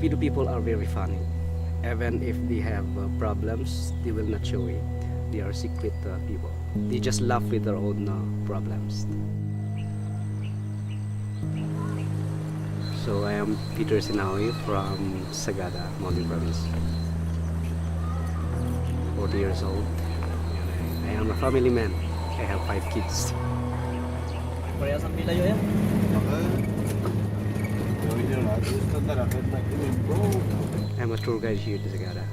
Filipino people are very funny. Even if they have problems, they will not show it. They are secret people. They just laugh with their own problems. So I am Peter Sinawi from Sagada, Mountain Province. 40 years old. I am a family man. I have 5 kids. Parehas ang bilayo yan. I'm a tour guide here in Sagada.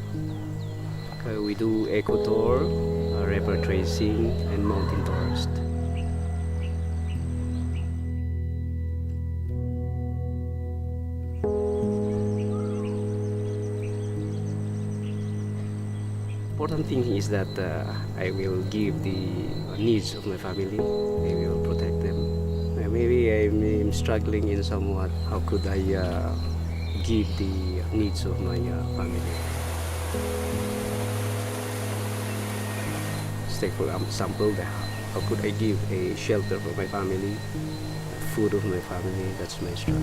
Okay, we do eco tour, river tracing, and mountain tourist. Important thing is that I will give the needs of my family. I will protect them. Maybe I'm struggling in somewhat. How could I give the needs of my family? Let's take for example, how could I give a shelter for my family, food of my family? That's my struggle.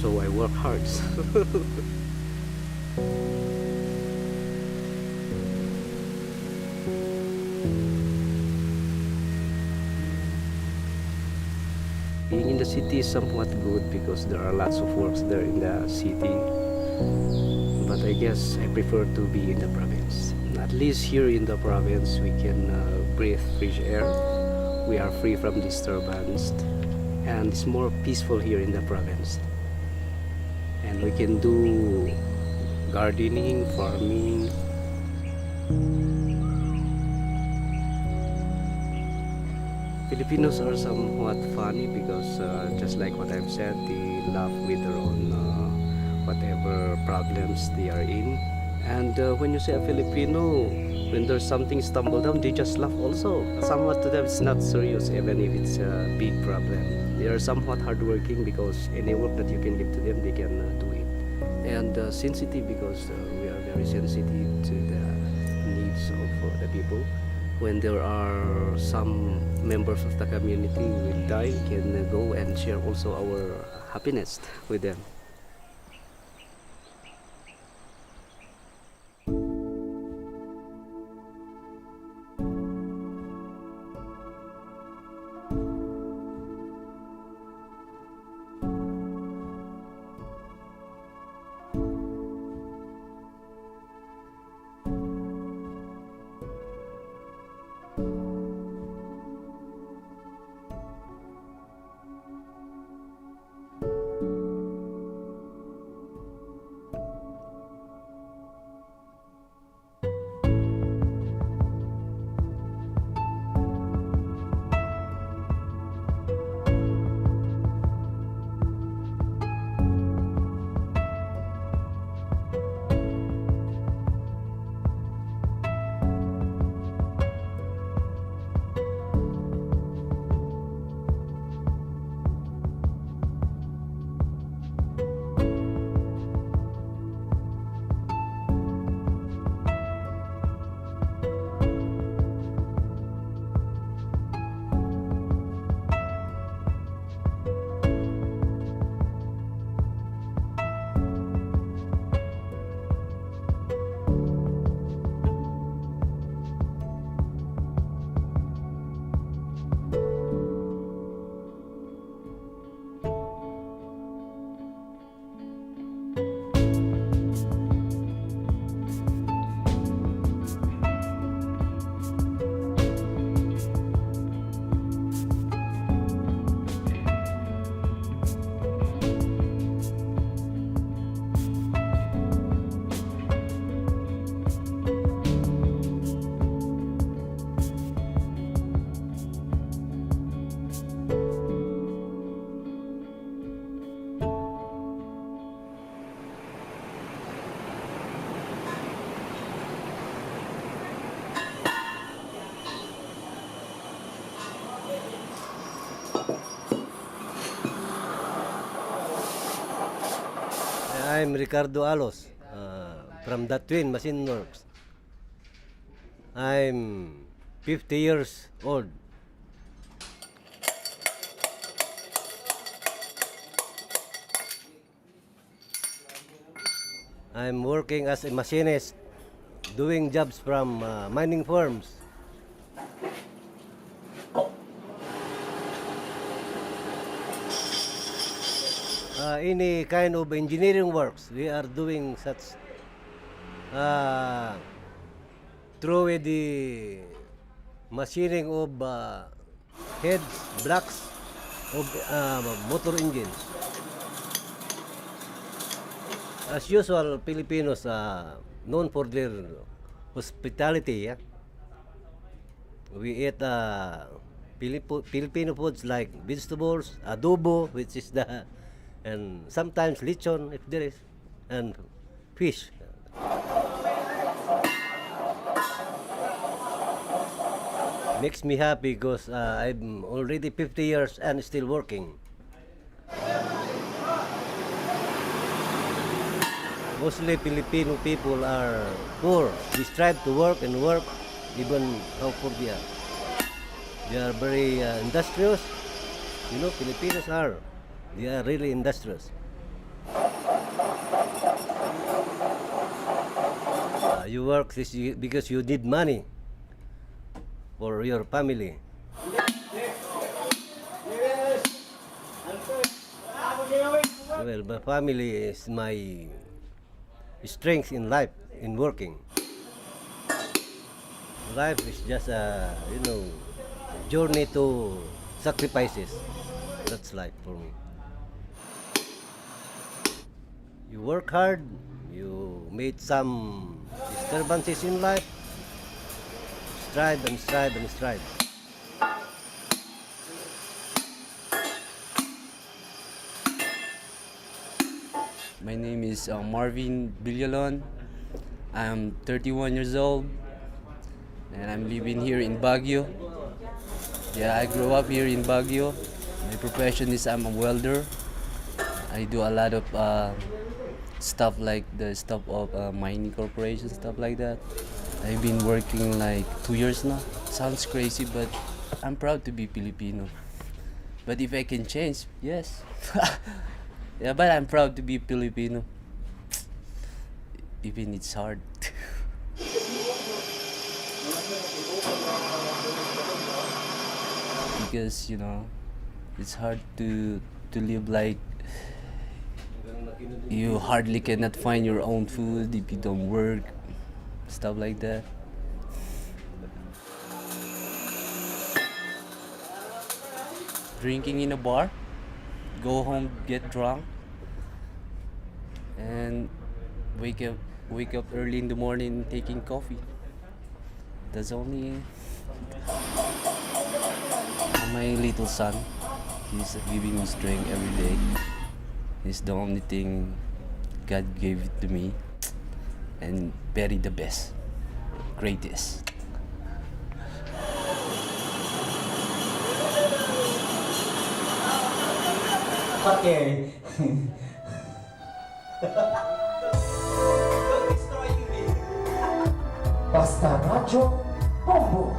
So I work hard. Being in the city is somewhat good because there are lots of works there in the city. But I guess I prefer to be in the province. At least here in the province, we can breathe fresh air. We are free from disturbance, and it's more peaceful here in the province. And we can do gardening, farming. Filipinos are somewhat funny because just like what I've said, they laugh with their own whatever problems they are in. And when you say a Filipino, when there's something stumble down, they just laugh also. Somewhat to them it's not serious even if it's a big problem. They are somewhat hardworking because any work that you can give to them, they can do it. And sensitive because we are very sensitive to the needs of the people. When there are some members of the community will die, we can go and share also our happiness with them. I'm Ricardo Alos from the Twin Machine Works. I'm 50 years old. I'm working as a machinist, doing jobs from mining firms. Any kind of engineering works, we are doing such through the machining of heads, blocks of motor engines. As usual, Filipinos known for their hospitality. Yeah? We eat Filipino foods like vegetables, adobo, which is the, and sometimes lechon if there is, and fish. Makes me happy because I'm already 50 years and still working. Mostly Filipino people are poor. They strive to work and work even how poor they are. They are very industrious. You know, Filipinos are. They are really industrious. You work because you need money for your family. Well, my family is my strength in life, in working. Life is just a, journey to sacrifices. That's life for me. You work hard, you made some disturbances in life, strive and strive and strive. My name is Marvin Villalon. I'm 31 years old and I'm living here in Baguio. Yeah, I grew up here in Baguio. My profession is I'm a welder. I do a lot of stuff like the stuff of mining corporation, stuff like that. I've been working like 2 years now. Sounds crazy, but I'm proud to be Filipino. But if I can change, yes. Yeah, but I'm proud to be Filipino. Even it's hard. Because, it's hard to live like you hardly cannot find your own food if you don't work, stuff like that. Drinking in a bar, go home, get drunk, and wake up early in the morning taking coffee. That's only my little son. He's giving me strength every day. He's the only thing God gave it to me, and very the best, greatest. Okay. Basta Radyo Bombo.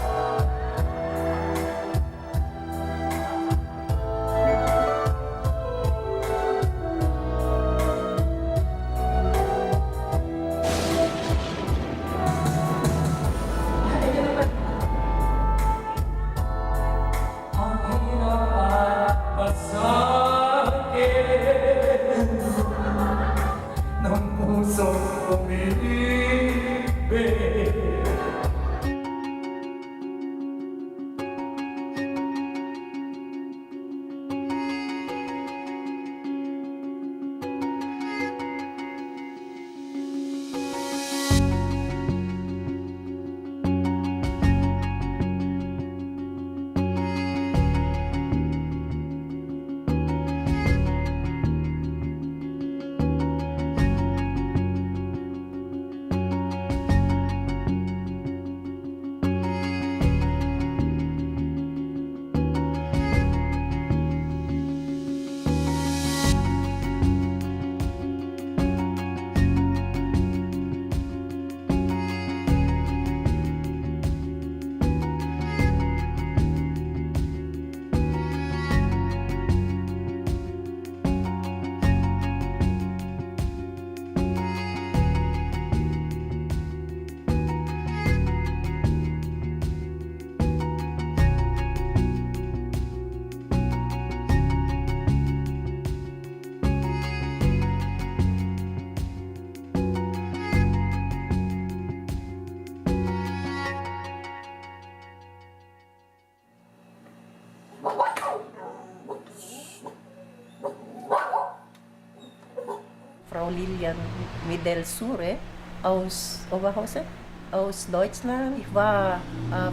Frau Lilian Midelsure aus Oberhausen, aus Deutschland. Ich war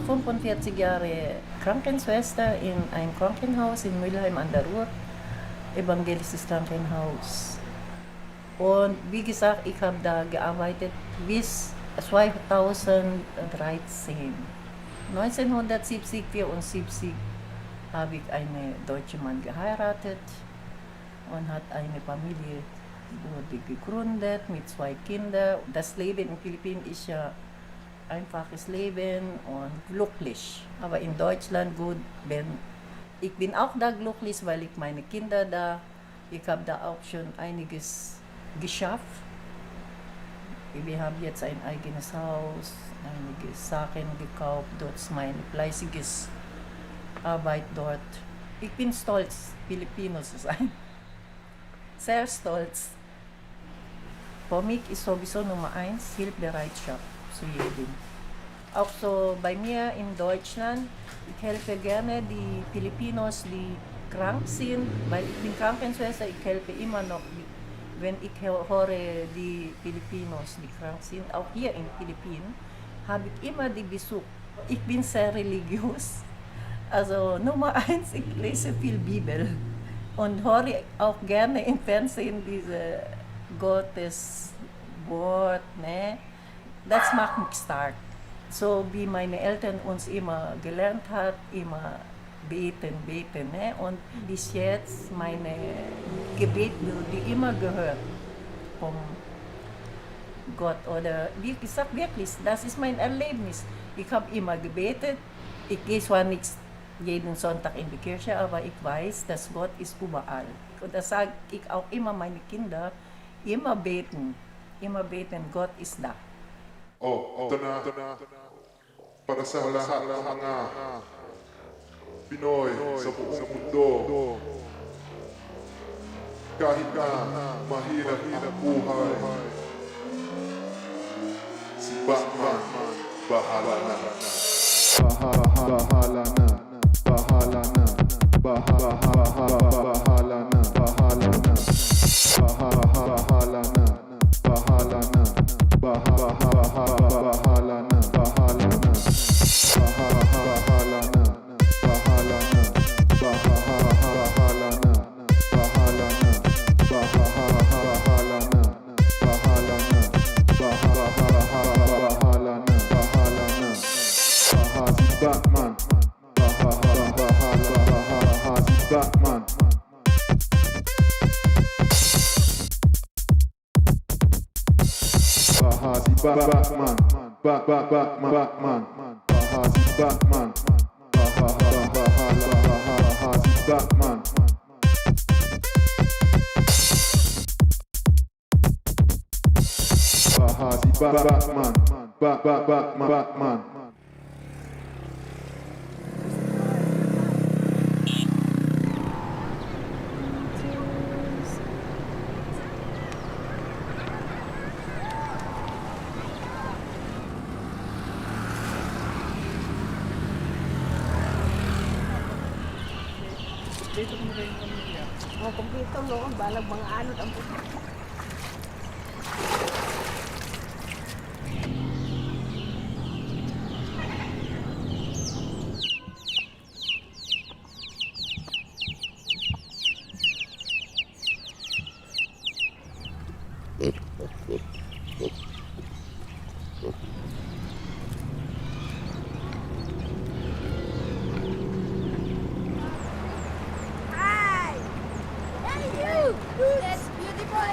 45 Jahre Krankenschwester in einem Krankenhaus in Mülheim an der Ruhr, evangelisches Krankenhaus. Und wie gesagt, ich habe da gearbeitet bis 2013. 1970, 74 habe ich einen deutschen Mann geheiratet und hat eine Familie wurde gegründet mit 2 Kindern. Das Leben in den Philippinen ist ja einfaches Leben und glücklich. Aber in Deutschland gut, ich bin auch da glücklich, weil ich meine Kinder da, ich habe da auch schon einiges geschafft. Wir haben jetzt ein eigenes Haus, einige Sachen gekauft, dort ist meine fleißiges Arbeit dort. Ich bin stolz, Filipino zu sein. Sehr stolz. Für mich ist sowieso Nummer 1 Hilfsbereitschaft zu jedem. Auch so bei mir in Deutschland, ich helfe gerne die Filipinos, die krank sind, weil ich bin Krankenschwester, ich helfe immer noch, wenn ich höre die Filipinos, die krank sind, auch hier in den Philippinen, habe ich immer die Besuch. Ich bin sehr religiös. Also Nummer 1, ich lese viel Bibel und höre auch gerne im Fernsehen diese Gottes Wort. Ne? Das macht mich stark. So wie meine Eltern uns immer gelernt hat, immer beten. Ne? Und bis jetzt meine Gebet die immer gehört vom Gott. Oder wie gesagt, wirklich, das ist mein Erlebnis. Ich habe immer gebetet. Ich gehe zwar nicht jeden Sonntag in die Kirche, aber ich weiß, dass Gott ist überall. Und das sage ich auch immer meine Kinder, immer beten, Gott ist da. Oh, ito na. Para sa lahat ng mga Pinoy sa buong mundo. Kahit na mahirap ang buhay, si Batman bahala na. Bahala na. Bahala na. Bahala na. Bahala na. Bahala na. Bahala na. Bahala na. Bahala na. Bahala na. Bahala na. Bahala na. Bahala na. Bahala na. Bahala na. Bahala na. Bahala na. Si Batman. Si Batman. Si Batman. Batman. Si Batman. Si Batman. Si Batman. Batman. Oh, kumpleto no, balag mga anod ang puto. Hey, you! That's beautiful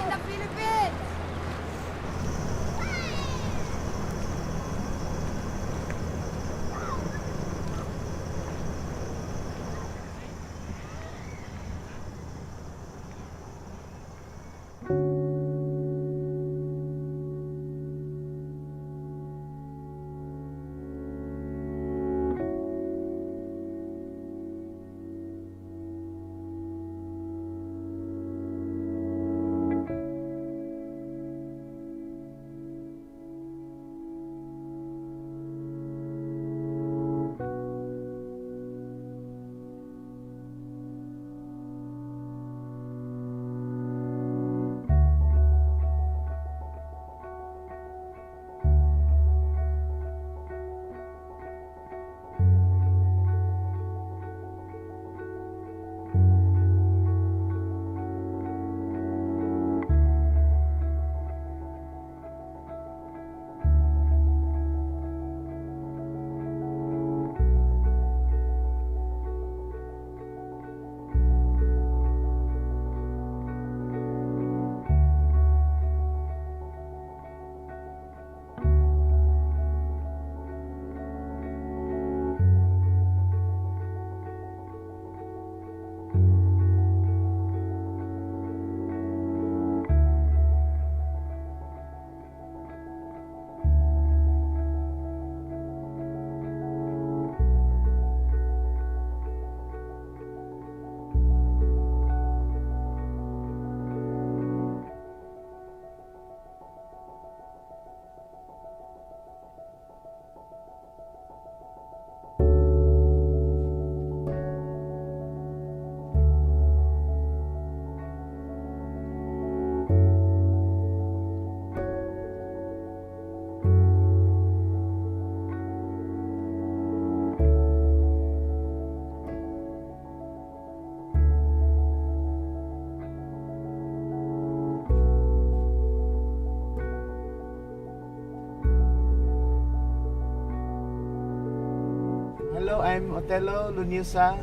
Hello, I'm Otello Lunusa.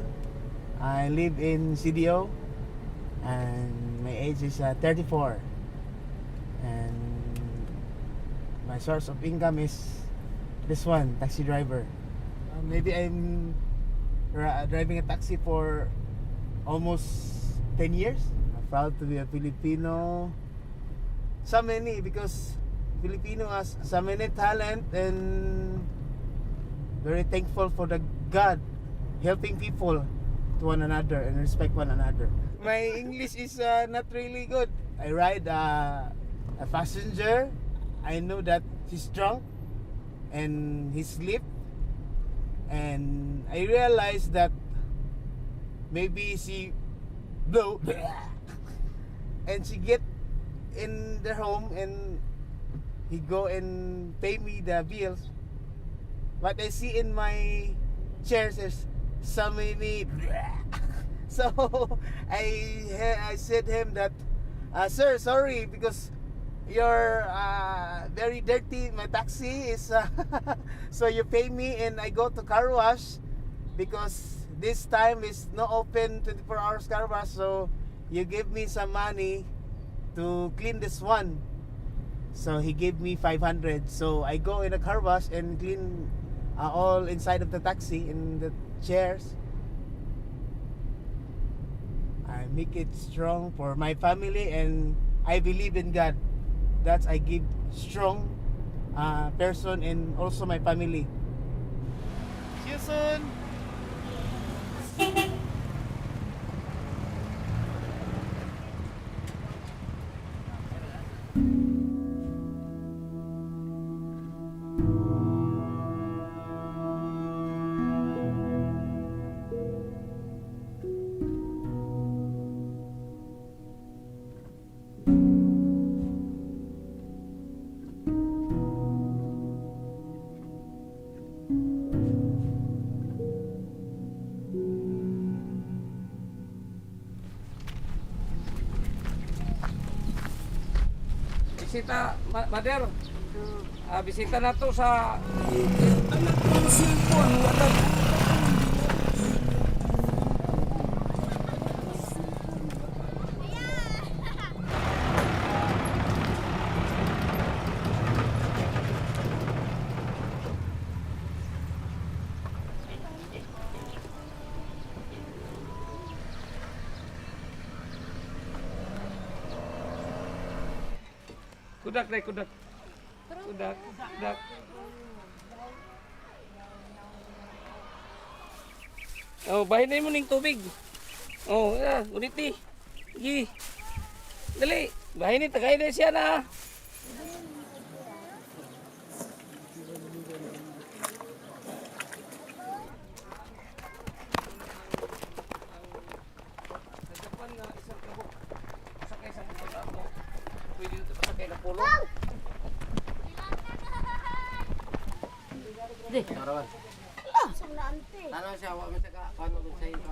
I live in CDO and my age is 34. And my source of income is this one, taxi driver. Maybe I'm driving a taxi for almost 10 years. I'm proud to be a Filipino. So many, because Filipino has so many talent, and very thankful for the God helping people to one another and respect one another. My English is not really good. I ride a passenger. I know that he's drunk and he sleep, and I realized that maybe she blow and she get in their home and he go and pay me the bills. What I see in my chairs is so many. So I said him that, sir, sorry, because you're very dirty. My taxi is so you pay me and I go to car wash because this time is not open 24 hours car wash. So you give me some money to clean this one. So he gave me 500. So I go in a car wash and clean all inside of the taxi in the chairs. I make it strong for my family, and I believe in God. That's I give strong person and also my family. See you soon. Bisita, Mother. Bisita na to sa... Kudak deh, kudak. Kudak, kudak. Oh, bahin mo ning tubig. Oh, ya, ulit ni. Gi. Dali, bahin ni tagay na siya na. Tanah siya, wala mo sa paano mo sa ito.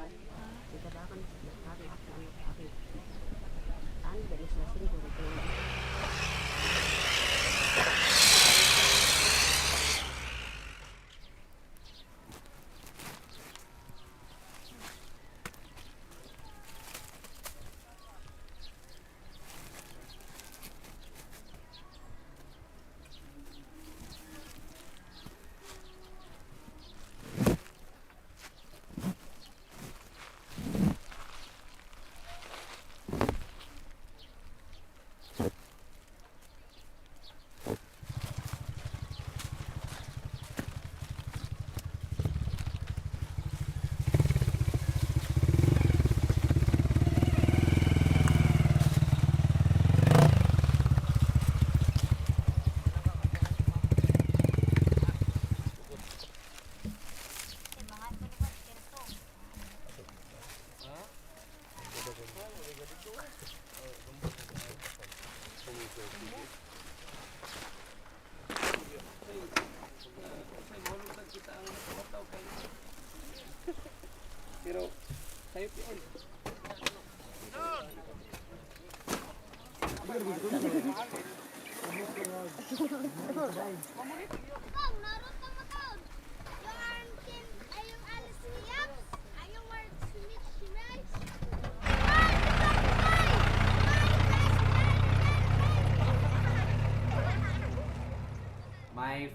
Pero tayo pion. Bang, naroon ka matawag. Yung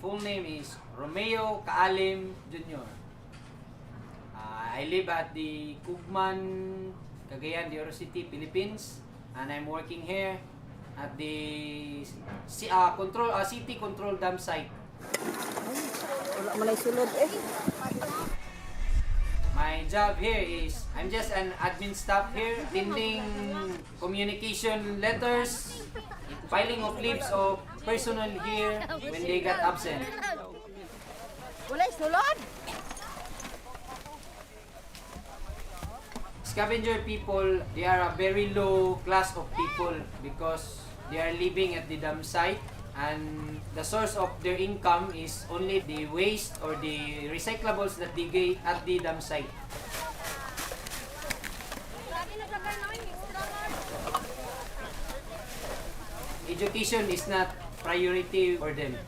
full name is Romeo Kaalim Jr. I live at the Kugman, Cagayan de Oro City, Philippines, and I'm working here at the city control dam site. Wala man ay sulod eh. My job here is I'm just an admin staff here, attending communication letters, filing of leaves of personnel here when they got absent. Wala ay sulod. Scavenger people, they are a very low class of people because they are living at the dam site, and the source of their income is only the waste or the recyclables that they get at the dam site. Education is not priority for them.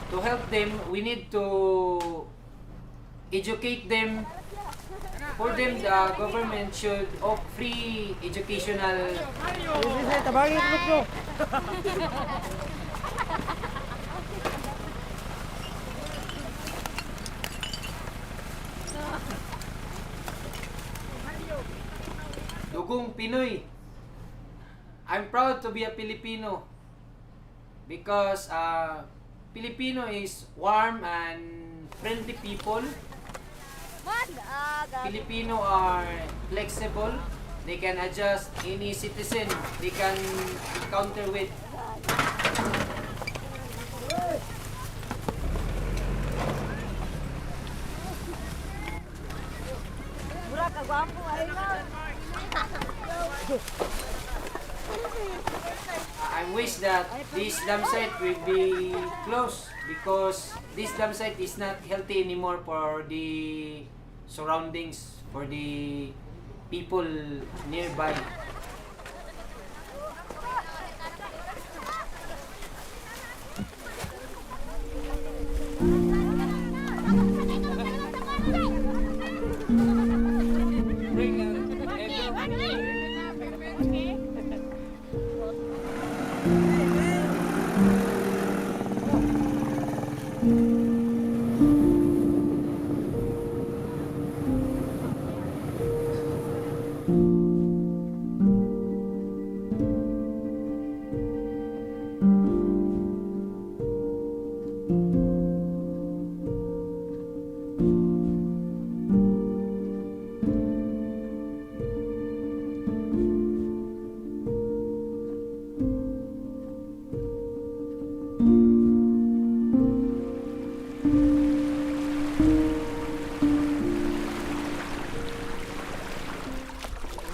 To help them, we need to educate them. For them, the government should offer free educational. Dugong Pinoy. I'm proud to be a Filipino because Filipino is warm and friendly people. Filipino are flexible. They can adjust any citizen they can encounter with. I wish that this dam site will be closed because this dam site is not healthy anymore for the surroundings, for the people nearby.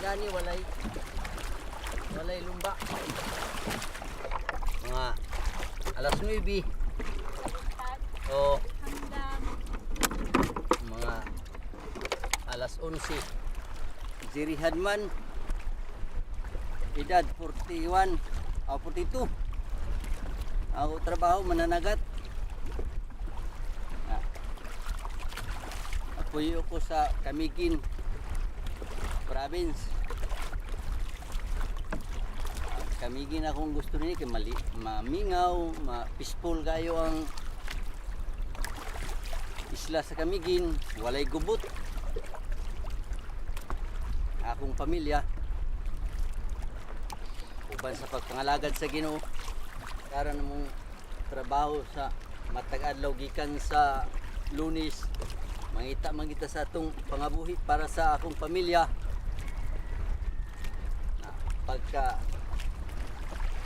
Gani walay lumba. Mga alas 9 o mga alas 11. Jerry Hadman, edad 41 o 42. Ako trabaho mananagat. Apoyo ko sa Camiguin province. Camiguin akong gusto nini kay mamingaw, peaceful kayo ang isla sa Camiguin, walay gubot. Akong pamilya uban sa pagpangalagad sa Ginoo, karon namong trabaho sa matag adlaw gikan sa Lunes, mangita sa atong pangabuhi para sa akong pamilya. Pagka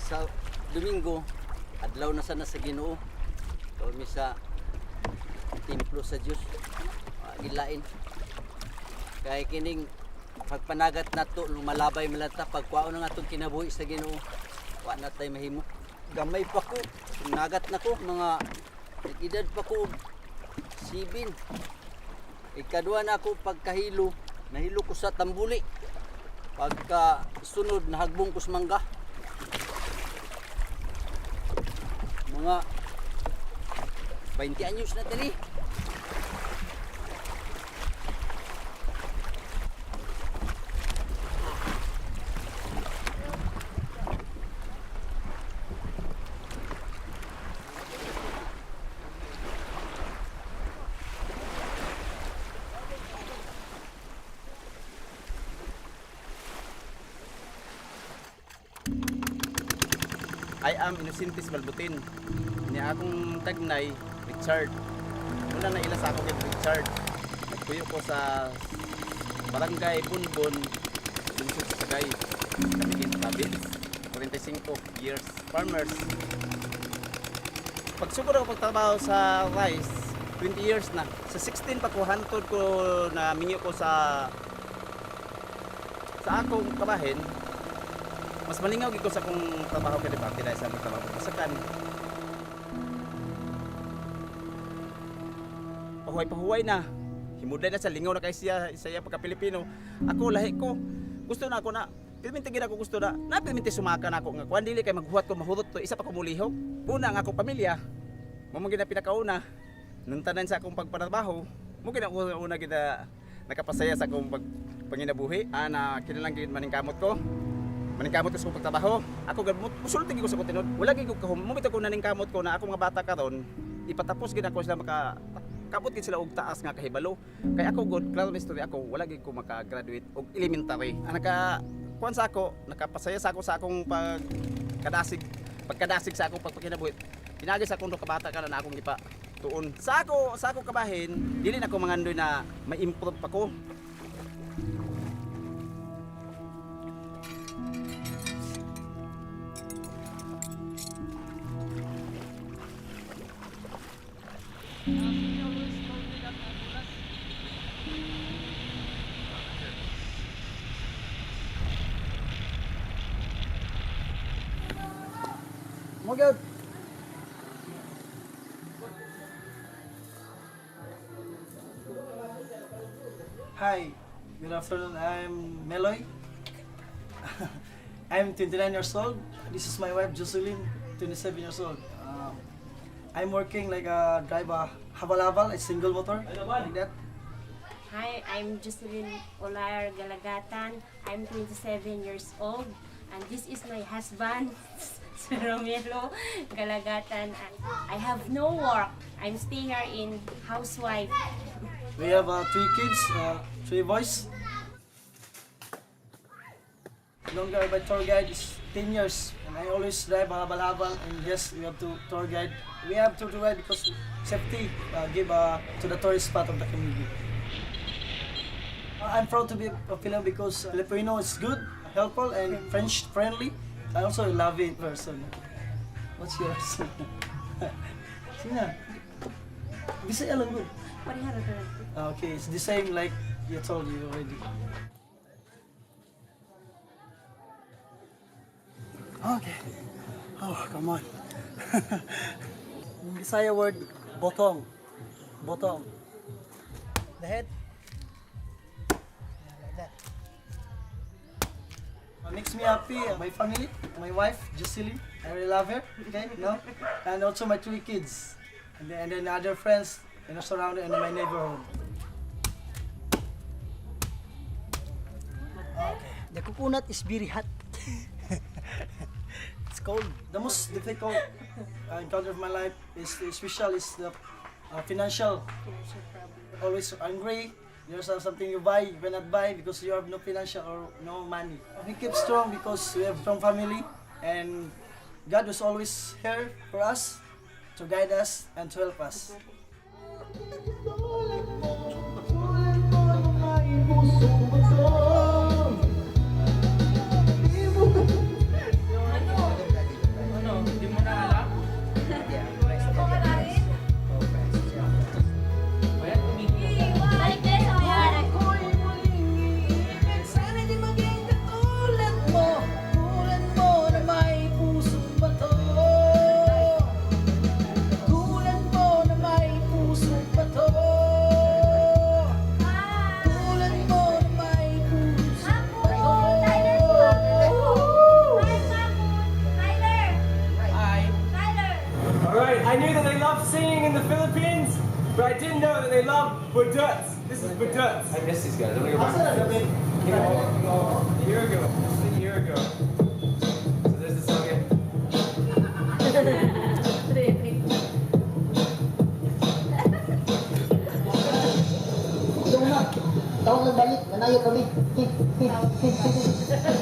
sa Domingo, adlaw na sana sa Ginoo, kami sa templo sa Dios, gilain. Kay kining pagpanagat nato lumalabay malata pagkuaon ng atong kinabuhi sa Ginoo, wa na tay mahimo. Gamay pa ko, nagat na ko mga edad pa ko 7. Ikadua na ako pagkahilo, nahilo ko sa tambuli. Pagka sunod, nahagbong ko sa mangga. Mga 20 anyos na tali. I am Inocentis Balbutin. Niya akong tagnay, Richard. Una na ila sa ako kay Richard. Nagpuyo ko sa Barangay Bunbon, Lungsod sa Sagay. Kami kintabit, 45 years farmers. Pagsugod ako pagtrabaho sa rice, 20 years na. Sa 16 pa ko hantod ko na minyo ko sa akong kabahin. Mas malingaw gid ko sa akong trabaho kay debate dahil sa akong trabaho pasakan. Pahuway na. Himuday na sa lingaw na kay siya pagka Pilipino. Ako lahi ko. Gusto na ako na pilminti gid ako gusto na. Napilminti sumaka na ako nga kuan dili kay magbuhat ko mahurot to isa pa ko mulihok. Una nga akong pamilya. Mo man gid na pinakauna. Nung tanan sa akong pagpatrabaho, mo gid una gid nakapasaya sa akong panginabuhi. Na kinalang gid maningkamot ko. Maningkamot ko sa akong pagtrabaho. Ako musulti gid ko sa kontinod. Wala gid ko kahum. Mumito ko naningkamot ko na akong mga bata karon ipatapos gid ako sila kabot gid sila og taas nga kahibalo. Kay ako good class story ako wala gid ko maka-graduate og elementary. Kuan sa ako, nakapasaya sa ako sa akong pagkadasig sa akong pagpakinabuhi. Pinagi sa akong kabata ka na akong gipa tuon. Sa ako kabahin, dili na ko mangandoy na ma-improve pa ko. Mogad. Hi, good afternoon. I'm Meloy. I'm 29 years old. This is my wife Jocelyn, 27 years old. I'm working like a driver, habal-habal, a single motor, like that. Hi, I'm Jocelyn Olayar Galagatan. I'm 27 years old. And this is my husband, Sir Romelo Galagatan. I have no work. I'm staying here in housewife. We have 3 kids, 3 boys. Longer by tour guide is 10 years. And I always drive habal-habal. And yes, we have to tour guide. We have to tour guide because safety give to the tourist spot of the community. I'm proud to be a Filipino because Filipino is good, helpful, and French friendly. I also a loving person. What's yours? Sina? Bisaya lang good. Okay, it's the same like you told you already. Okay. Oh, come on. Bisaya word, botong. Botong. The head. Like that. Makes me happy, my family, my wife, Jocelyn. I really love her, okay, no? And also my 3 kids. And then other friends surrounded in my neighborhood. Okay. The coconut is very hot. It's cold. The most difficult encounter of my life is special is the financial. Always angry. There's something you buy, you cannot buy because you have no financial or no money. We keep strong because we have strong family and God was always here for us to guide us and to help us. Baduts. This is Baduts. I miss these guys. I'm gonna go back. A year ago. This is a year ago. So there's the song again.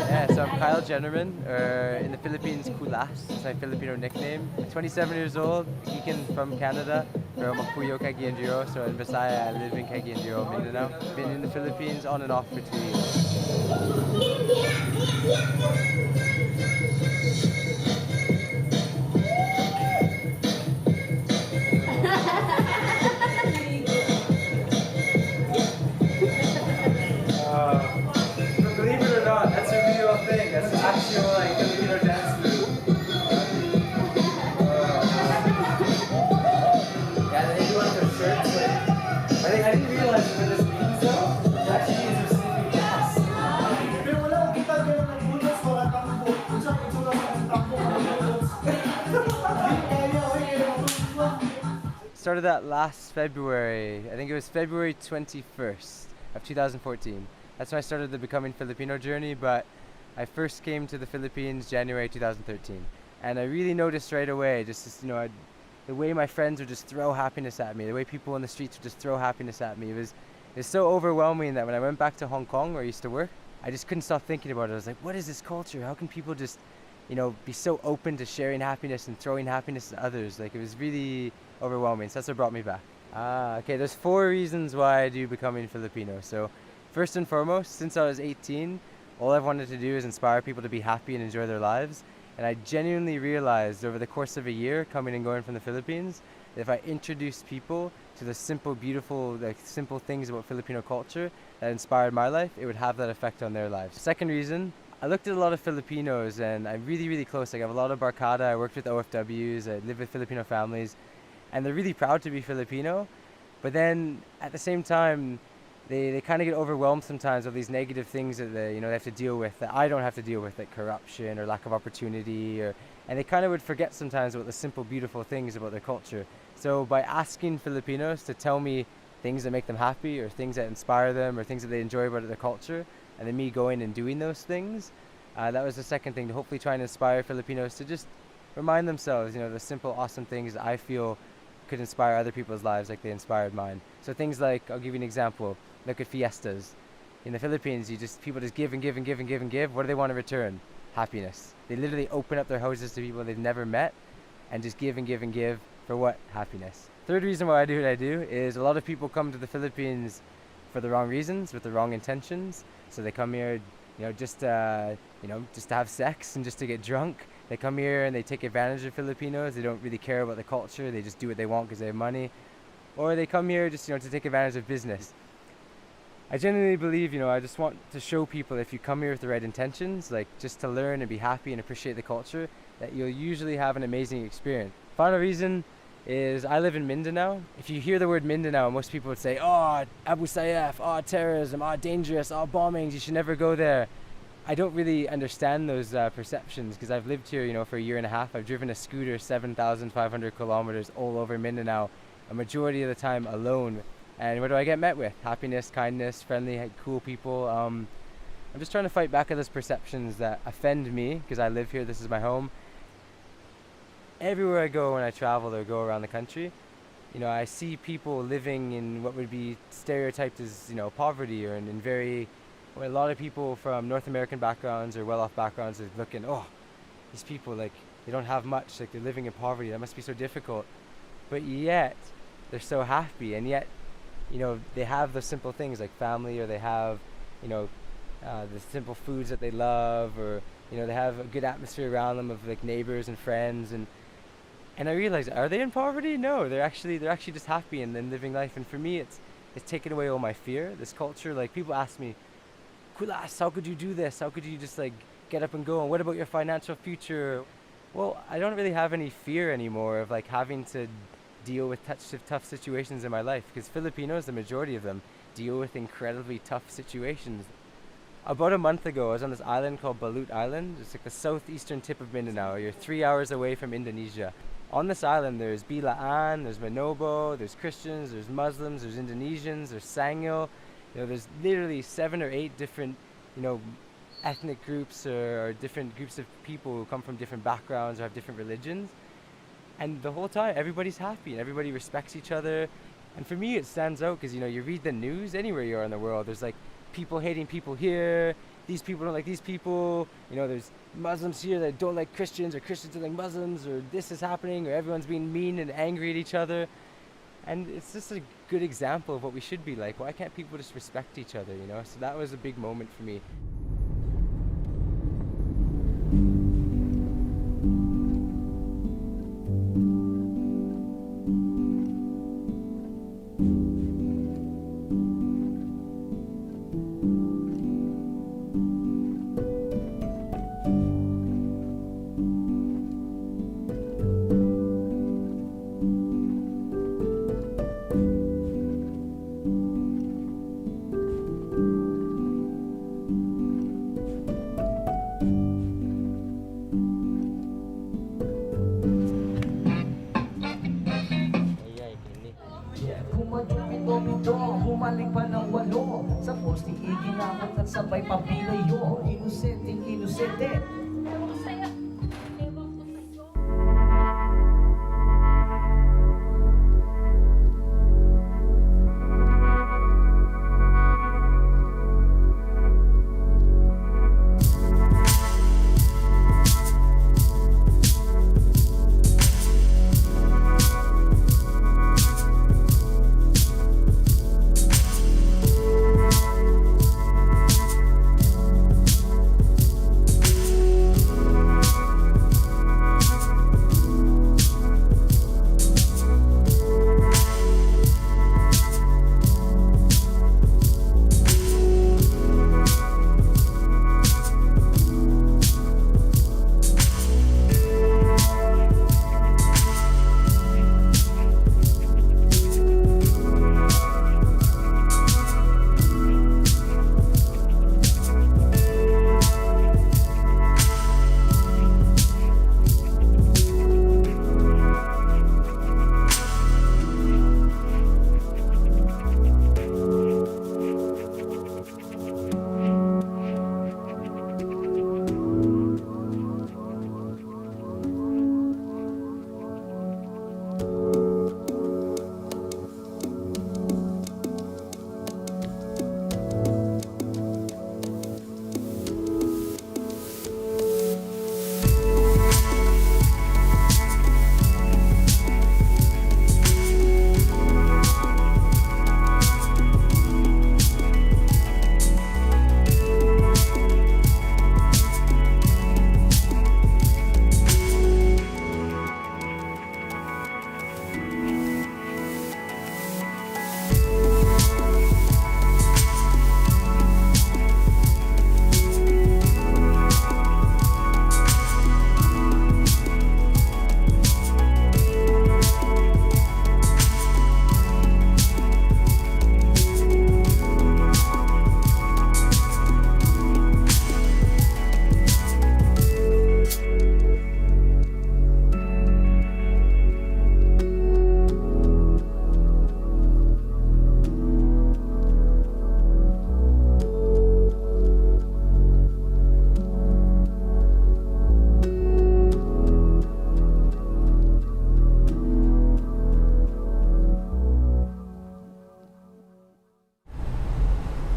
Yeah, so I'm Kyle Jennerman, or in the Philippines, Kulas. It's my Filipino nickname. I'm 27 years old, Kikin from Canada, from Puyo, Cagayan de Oro. So in Visaya, I live in Cagayan de Oro, Mindanao. Been in the Philippines on and off for 2 years. Believe it or not, that's a real thing. That's an actual like Filipino dance move. Yeah, they do on their shirts. Like, I didn't realize what this means though. It actually means receiving gas. Started that last February. I think it was February 21st of 2014. That's when I started the Becoming Filipino journey, but I first came to the Philippines January 2013. And I really noticed right away, the way my friends would just throw happiness at me, the way people on the streets would just throw happiness at me. It was so overwhelming that when I went back to Hong Kong, where I used to work, I just couldn't stop thinking about it. I was like, what is this culture? How can people just, be so open to sharing happiness and throwing happiness to others? Like, it was really overwhelming. So that's what brought me back. Okay, there's 4 reasons why I do Becoming Filipino. So first and foremost, since I was 18, all I've wanted to do is inspire people to be happy and enjoy their lives. And I genuinely realized over the course of a year coming and going from the Philippines, that if I introduced people to the simple, beautiful, simple things about Filipino culture that inspired my life, it would have that effect on their lives. Second reason, I looked at a lot of Filipinos and I'm really, really close. Like, I have a lot of Barkada, I worked with OFWs, I live with Filipino families, and they're really proud to be Filipino. But then at the same time, they kind of get overwhelmed sometimes with these negative things that they have to deal with that I don't have to deal with, like corruption or lack of opportunity, and they kind of would forget sometimes about the simple, beautiful things about their culture. So by asking Filipinos to tell me things that make them happy or things that inspire them or things that they enjoy about their culture, and then me going and doing those things, that was the second thing, to hopefully try and inspire Filipinos to just remind themselves, the simple, awesome things that I feel could inspire other people's lives like they inspired mine. So things like, I'll give you an example. Look at fiestas. In the Philippines, people just give and give and give and give and give. What do they want in return? Happiness. They literally open up their houses to people they've never met and just give and give and give for what? Happiness. Third reason why I do what I do is a lot of people come to the Philippines for the wrong reasons, with the wrong intentions. So they come here, just to have sex and just to get drunk. They come here and they take advantage of Filipinos. They don't really care about the culture. They just do what they want because they have money. Or they come here just, to take advantage of business. I genuinely believe, I just want to show people, if you come here with the right intentions, like just to learn and be happy and appreciate the culture, that you'll usually have an amazing experience. Final reason is I live in Mindanao. If you hear the word Mindanao, most people would say, oh, Abu Sayyaf, oh, terrorism, oh, dangerous, oh, bombings, you should never go there. I don't really understand those perceptions because I've lived here, for a year and a half. I've driven a scooter 7,500 kilometers all over Mindanao, a majority of the time alone. And what do I get met with? Happiness, kindness, friendly, cool people. I'm just trying to fight back at those perceptions that offend me because I live here, this is my home. Everywhere I go when I travel or go around the country, I see people living in what would be stereotyped as, poverty, or in very, a lot of people from North American backgrounds or well-off backgrounds are looking, oh, these people, they don't have much, they're living in poverty, that must be so difficult. But yet, they're so happy, and yet, they have the simple things like family, or they have, the simple foods that they love, or, they have a good atmosphere around them of neighbors and friends, and I realized, are they in poverty? No, they're actually just happy and then living life. And for me, it's taken away all my fear. This culture, people ask me, Kulas, how could you do this? How could you just get up and go? And what about your financial future? Well, I don't really have any fear anymore of having to deal with tough situations in my life, because Filipinos, the majority of them, deal with incredibly tough situations. About a month ago, I was on this island called Balut Island. It's the southeastern tip of Mindanao. You're 3 hours away from Indonesia. On this island, there's Bilaan, there's Manobo, there's Christians, there's Muslims, there's Indonesians, there's Sangyo. There's literally 7 or 8 different, ethnic groups or different groups of people who come from different backgrounds or have different religions. And the whole time, everybody's happy and everybody respects each other. And for me, it stands out because, you read the news anywhere you are in the world. There's like people hating people here. These people don't like these people. There's Muslims here that don't like Christians, or Christians don't like Muslims, or this is happening, or everyone's being mean and angry at each other. And it's just a good example of what we should be like. Why can't people just respect each other, So that was a big moment for me. Humaling pa ng 8 sa posting iginamot at sabay papilayo. Inosenteng inosente.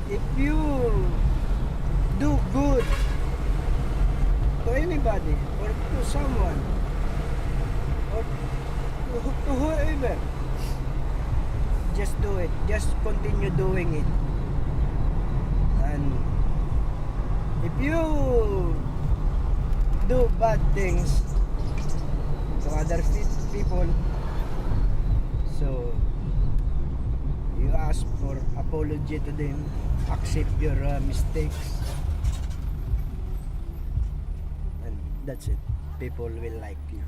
If you do good to anybody or to someone or to whoever, just do it. Just continue doing it. And if you do bad things to other people, so you ask for apology to them, accept your mistakes, and that's it. People will like you.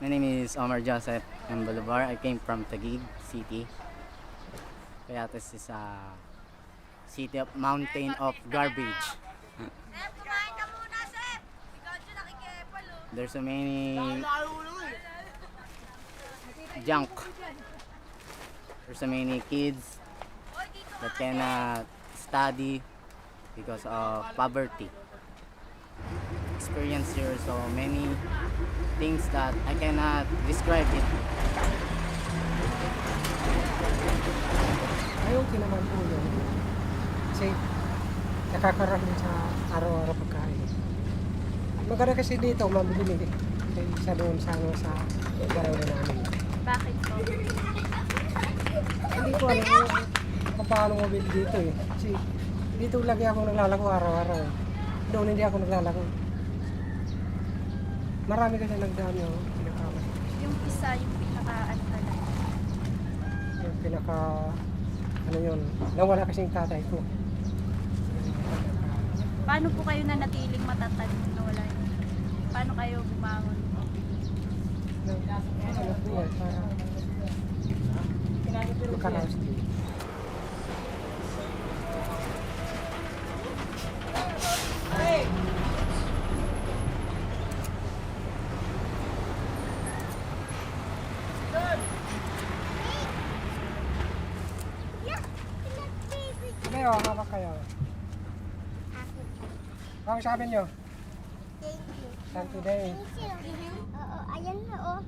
My name is Omar Joseph M. Bolivar. I came from Taguig City. Kaya this is a city of mountain of garbage. There's so many junk. There's so many kids that cannot study because of poverty. Experience here so many things that I cannot describe it. Okay naman po yun. Kasi nakakaroon sa araw-araw pagkain. Maganda kasi dito, mabili sa doon sa garaw na namin. Bakit po? Hindi ko alam kung paano mabili dito eh. Kasi dito lagi ako naglalako araw-araw. Doon hindi ako naglalako. Marami kasi nagdaan yung pinaka... Yung isa, yung pinaka-ano talaga. Yung pinaka... Ano yun, nawala kasing tatay ko. Paano po kayo nanatiling matatag nung nawala yun? Paano kayo bumangon po? Ano po yan, para makaraos din. Kayo, hawak kayo. Ano sabi nyo? Thank you. Thank you day. Oo, ayan na oh.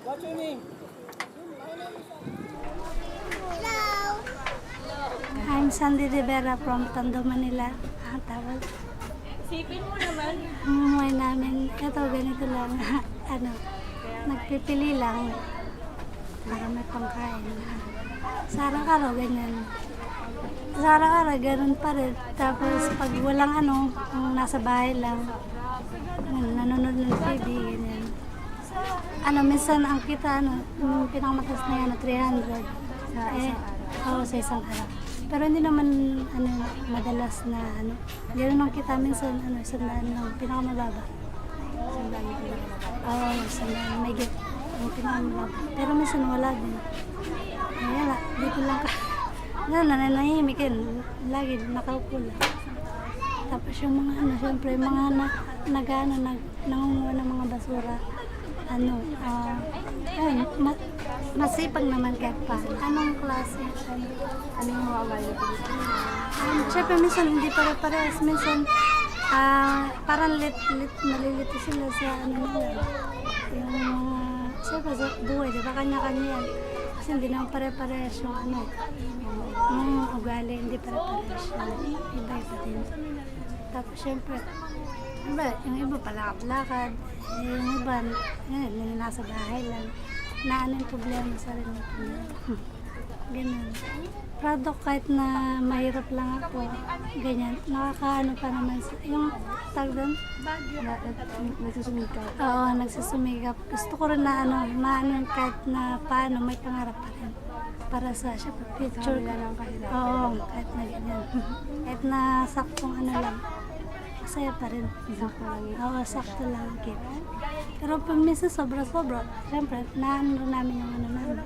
What's your name? I'm Sandy Rivera from Tondo, Manila. Tapos, Sipin mo naman. umuwi namin, ito ganito lang, ano, nagpipili lang para may pangkain. Sa araw-araw, ganyan. Sa araw-araw, ganun pa rin. Tapos, pag walang ano, kung nasa bahay lang, nanonood ng TV, ganyan. Ano, minsan ang kita, ano, yung pinakamataas na yan, 300. Sa isang araw. Pero hindi naman ano madalas na ano. Ganoon ang kita minsan ano 100 lang pinakamababa. 100. 100 may git ang pinakamababa. Pero minsan wala din. Wala, dito lang ka. Nananahimik yan. Lagi nakaupo lang. Tapos yung mga ano, syempre mga nangunguha ng mga basura. ayun, masipag naman kahit pa. Anong klase? Ano yung mga ugali ng Pilipino? Siyempre, minsan hindi pare-parehas. Minsan, parang nalilito sila sa nila. Yung mga, siyempre sa buhay, di ba kanya-kanya yan. Kasi hindi naman pare-parehas yung yung ugali, hindi pare-parehas yung iba-iba din. Tapos siyempre, yung iba palakad-lakad, yung iba, nasa bahay lang. Naano yung problema sa rin ng ganun. Proud ako kahit na mahirap lang ako. Ganyan. Nakakaano pa naman. Yung tag doon? Nagsusumikap. Oo, nagsusumikap. Gusto ko rin na maano kahit na paano may pangarap pa rin. Para sa siya, future. Oo, kahit na ganyan. Kahit na saktong lang. Masaya pa rin. Sakto lang yun. Oo, sakto lang. Pero pag minsan sobra-sobra, siyempre, naano namin yung namin.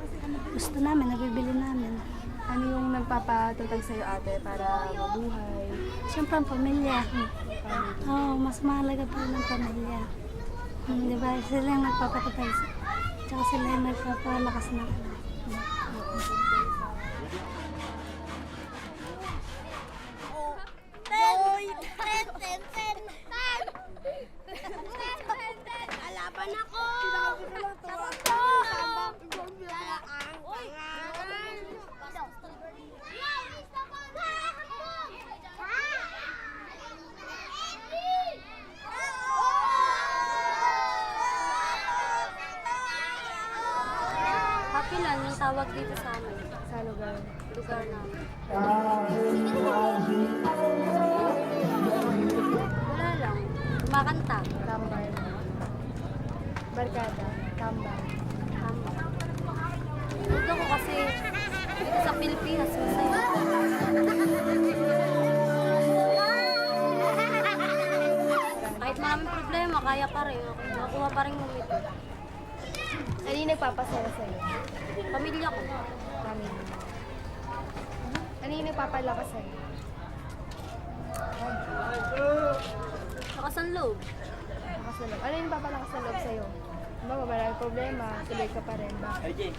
Gusto namin, nabibili namin. Ano yung nagpapatutag sa'yo ate para mabuhay? Siyempre ang pamilya. Oo, mas mahalaga pa rin ang pamilya. Di ba? Sila yung nagpapatatag. Tsaka sila yung nagpapalakas na. Alaban ako! Happy lang yung tawag dito sa amin. Sa lugar? Lugar namin. Wala lang. Kumakanta. Tambay. Barkada. Tambay. Dito ko kasi dito sa Pilipinas masaya. Kahit maraming problema, kaya pa rin. Nakuha pa rin ngumiti. Ano yung nagpapasaya sa'yo? Pamilya ko. Pamilya. Ano yung nagpapalakas sa'yo? Lakas ang loob. Lakas ng loob. Ano yung papalakas ng loob sa'yo? Diba, maraming problema, tuloy ka pa rin. Bakit?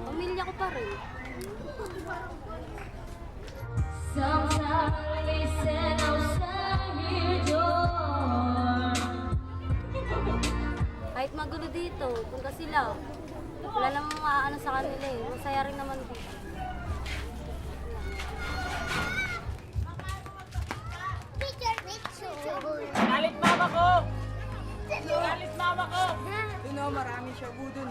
Pamilya ko pa rin. Kahit magulo dito, punta sila. Wala namang maaano sa kanila eh. Masaya rin naman dito. Galit mama ko! Galit mama ko! Doon maraming shabu dun.